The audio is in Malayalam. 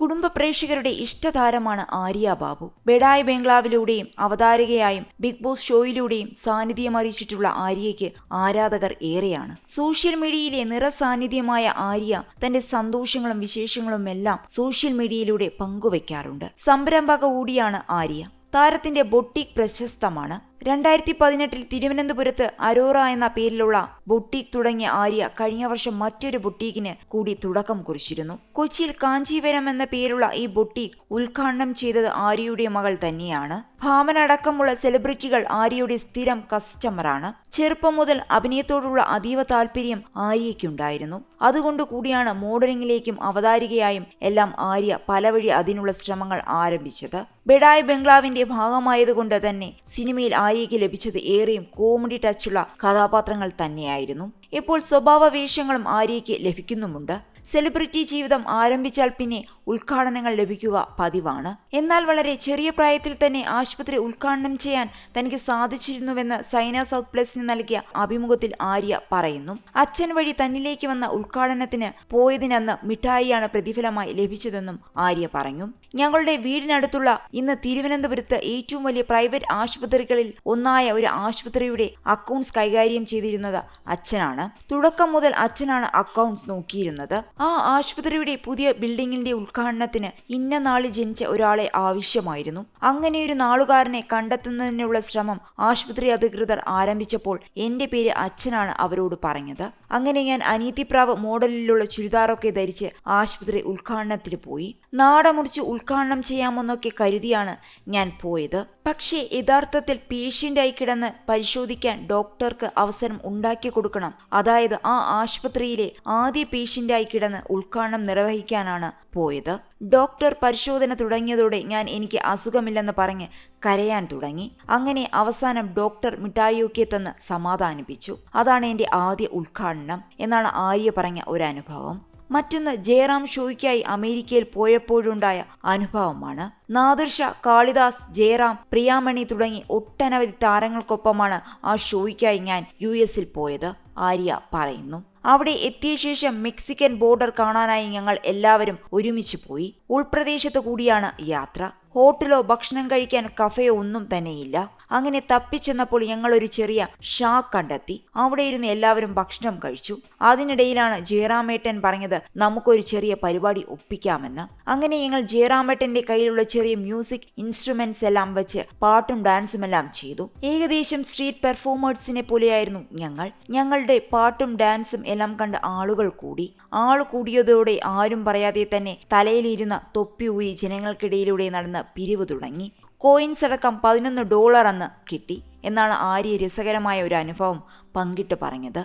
കുടുംബ പ്രേക്ഷകരുടെ ഇഷ്ടതാരമാണ് ആര്യ ബാബു. ബെഡായ് ബംഗ്ലാവിലൂടെയും അവതാരകയായും ബിഗ് ബോസ് ഷോയിലൂടെയും സാന്നിധ്യം അറിയിച്ചിട്ടുള്ള ആര്യയ്ക്ക് ആരാധകർ ഏറെയാണ്. സോഷ്യൽ മീഡിയയിലെ നിറസാന്നിധ്യമായ ആര്യ തന്റെ സന്തോഷങ്ങളും വിശേഷങ്ങളും എല്ലാം സോഷ്യൽ മീഡിയയിലൂടെ പങ്കുവയ്ക്കാറുണ്ട്. സംരംഭക കൂടിയാണ് ആര്യ. താരത്തിന്റെ ബൊട്ടീക് പ്രശസ്തമാണ്. 2018 തിരുവനന്തപുരത്ത് അരോറ എന്ന പേരിലുള്ള ബൊട്ടീക് തുടങ്ങിയ ആര്യ കഴിഞ്ഞ വർഷം മറ്റൊരു ബൊട്ടീക്കിന് കൂടി തുടക്കം കുറിച്ചിരുന്നു. കൊച്ചിയിൽ കാഞ്ചീവരം എന്ന പേരുള്ള ഈ ബൊട്ടീക് ഉദ്ഘാടനം ചെയ്തത് ആര്യയുടെ മകൾ തന്നെയാണ്. ഭാവന അടക്കമുള്ള സെലിബ്രിറ്റികൾ ആര്യയുടെ സ്ഥിരം കസ്റ്റമറാണ്. ചെറുപ്പം മുതൽ അഭിനയത്തോടുള്ള അതീവ താല്പര്യം ആര്യയ്ക്കുണ്ടായിരുന്നു. അതുകൊണ്ട് കൂടിയാണ് മോഡലിംഗിലേക്കും അവതാരികയായും എല്ലാം ആര്യ പലവഴി അതിനുള്ള ശ്രമങ്ങൾ ആരംഭിച്ചത്. ബെഡായ് ബംഗ്ലാവിന്റെ ഭാഗമായതുകൊണ്ട് തന്നെ സിനിമയിൽ ആര്യയ്ക്ക് ലഭിച്ചത് ഏറെയും കോമഡി ടച്ചുള്ള കഥാപാത്രങ്ങൾ തന്നെയായിരുന്നു. ഇപ്പോൾ സ്വഭാവ വേഷങ്ങളും ആര്യയ്ക്ക് ലഭിക്കുന്നുമുണ്ട്. സെലിബ്രിറ്റി ജീവിതം ആരംഭിച്ചാൽ പിന്നെ ഉദ്ഘാടനങ്ങൾ ലഭിക്കുക പതിവാണ്. എന്നാൽ വളരെ ചെറിയ പ്രായത്തിൽ തന്നെ ആശുപത്രി ഉദ്ഘാടനം ചെയ്യാൻ തനിക്ക് സാധിച്ചിരുന്നുവെന്ന് സൈന സൗത്ത് പ്ലസിന് നൽകിയ അഭിമുഖത്തിൽ ആര്യ പറയുന്നു. അച്ഛൻ വഴി തന്നിലേക്ക് വന്ന ഉദ്ഘാടനത്തിന് പോയതിനന്ന് മിഠായിയാണ് പ്രതിഫലമായി ലഭിച്ചതെന്നും ആര്യ പറഞ്ഞു. ഞങ്ങളുടെ വീടിനടുത്തുള്ള ഇന്ന് തിരുവനന്തപുരത്ത് ഏറ്റവും വലിയ പ്രൈവറ്റ് ആശുപത്രികളിൽ ഒന്നായ ഒരു ആശുപത്രിയുടെ അക്കൗണ്ട്സ് കൈകാര്യം ചെയ്തിരുന്നത് അച്ഛനാണ്. തുടക്കം മുതൽ അച്ഛനാണ് അക്കൗണ്ട്സ് നോക്കിയിരുന്നത്. ആ ആശുപത്രിയുടെ പുതിയ ബിൽഡിംഗിന്റെ ഉദ്ഘാടനത്തിന് ഇന്ന നാളിൽ ജനിച്ച ഒരാളെ ആവശ്യമായിരുന്നു. അങ്ങനെയൊരു നാളുകാരനെ കണ്ടെത്തുന്നതിനുള്ള ശ്രമം ആശുപത്രി അധികൃതർ ആരംഭിച്ചപ്പോൾ എന്റെ പേര് അച്ഛനാണ് അവരോട് പറഞ്ഞത്. അങ്ങനെ ഞാൻ അനീതിപ്രാവ് മോഡലിലുള്ള ചുരിദാറൊക്കെ ധരിച്ച് ആശുപത്രി ഉദ്ഘാടനത്തിന് പോയി. നാടമുറിച്ച് ഉദ്ഘാടനം ചെയ്യാമെന്നൊക്കെ കരുതിയാണ് ഞാൻ പോയത്. പക്ഷേ യഥാർത്ഥത്തിൽ പേഷ്യന്റായി കിടന്ന് പരിശോധിക്കാൻ ഡോക്ടർക്ക് അവസരം ഉണ്ടാക്കി കൊടുക്കണം. അതായത് ആ ആശുപത്രിയിലെ ആദ്യ പേഷ്യന്റായി കിടന്ന് ഉദ്ഘാടനം നിർവഹിക്കാനാണ് പോയത്. ഡോക്ടർ പരിശോധന തുടങ്ങിയതോടെ ഞാൻ എനിക്ക് അസുഖമില്ലെന്ന് പറഞ്ഞ് കരയാൻ തുടങ്ങി. അങ്ങനെ അവസാനം ഡോക്ടർ മിഠായിയൊക്കെ തന്ന് സമാധാനിപ്പിച്ചു. അതാണ് എന്റെ ആദ്യ ഉദ്ഘാടനം എന്നാണ് ആര്യ പറഞ്ഞ ഒരു അനുഭവം. മറ്റൊന്ന് ജയറാം ഷോയ്ക്കായി അമേരിക്കയിൽ പോയപ്പോഴുണ്ടായ അനുഭവമാണ്. നാദിർഷ, കാളിദാസ്, ജയറാം, പ്രിയാമണി തുടങ്ങി ഒട്ടനവധി താരങ്ങൾക്കൊപ്പമാണ് ആ ഷോയ്ക്കായി ഞാൻ US പോയത്, ആര്യ പറയുന്നു. അവിടെ എത്തിയ ശേഷം മെക്സിക്കൻ ബോർഡർ കാണാനായി ഞങ്ങൾ എല്ലാവരും ഒരുമിച്ച് പോയി. ഉൾപ്രദേശത്ത് കൂടിയാണ് യാത്ര. ഹോട്ടലോ ഭക്ഷണം കഴിക്കാൻ കഫയോ ഒന്നും തന്നെയില്ല. അങ്ങനെ തപ്പിച്ചെന്നപ്പോൾ ഞങ്ങൾ ഒരു ചെറിയ ഷാക്ക് കണ്ടെത്തി. അവിടെ ഇരുന്ന് എല്ലാവരും ഭക്ഷണം കഴിച്ചു. അതിനിടയിലാണ് ജയറാമേട്ടൻ പറഞ്ഞത് നമുക്കൊരു ചെറിയ പരിപാടി ഒപ്പിക്കാമെന്ന്. അങ്ങനെ ഞങ്ങൾ ജയറാമേട്ടന്റെ കയ്യിലുള്ള ചെറിയ മ്യൂസിക് ഇൻസ്ട്രുമെന്റ്സ് എല്ലാം വെച്ച് പാട്ടും ഡാൻസും എല്ലാം ചെയ്തു. ഏകദേശം സ്ട്രീറ്റ് പെർഫോമേഴ്സിനെ പോലെയായിരുന്നു ഞങ്ങൾ. ഞങ്ങളുടെ പാട്ടും ഡാൻസും എല്ലാം കണ്ട് ആളുകൾ കൂടി. കൂടിയതോടെ ആരും പറയാതെ തന്നെ തലയിലിരുന്ന തൊപ്പി ഊരി ജനങ്ങൾക്കിടയിലൂടെ നടന്ന് പിരിവ് തുടങ്ങി. കോയിൻസ് അടക്കം $11 അന്ന് കിട്ടി എന്നാണ് ആര്യ രസകരമായ ഒരു അനുഭവം പങ്കിട്ട് പറഞ്ഞത്.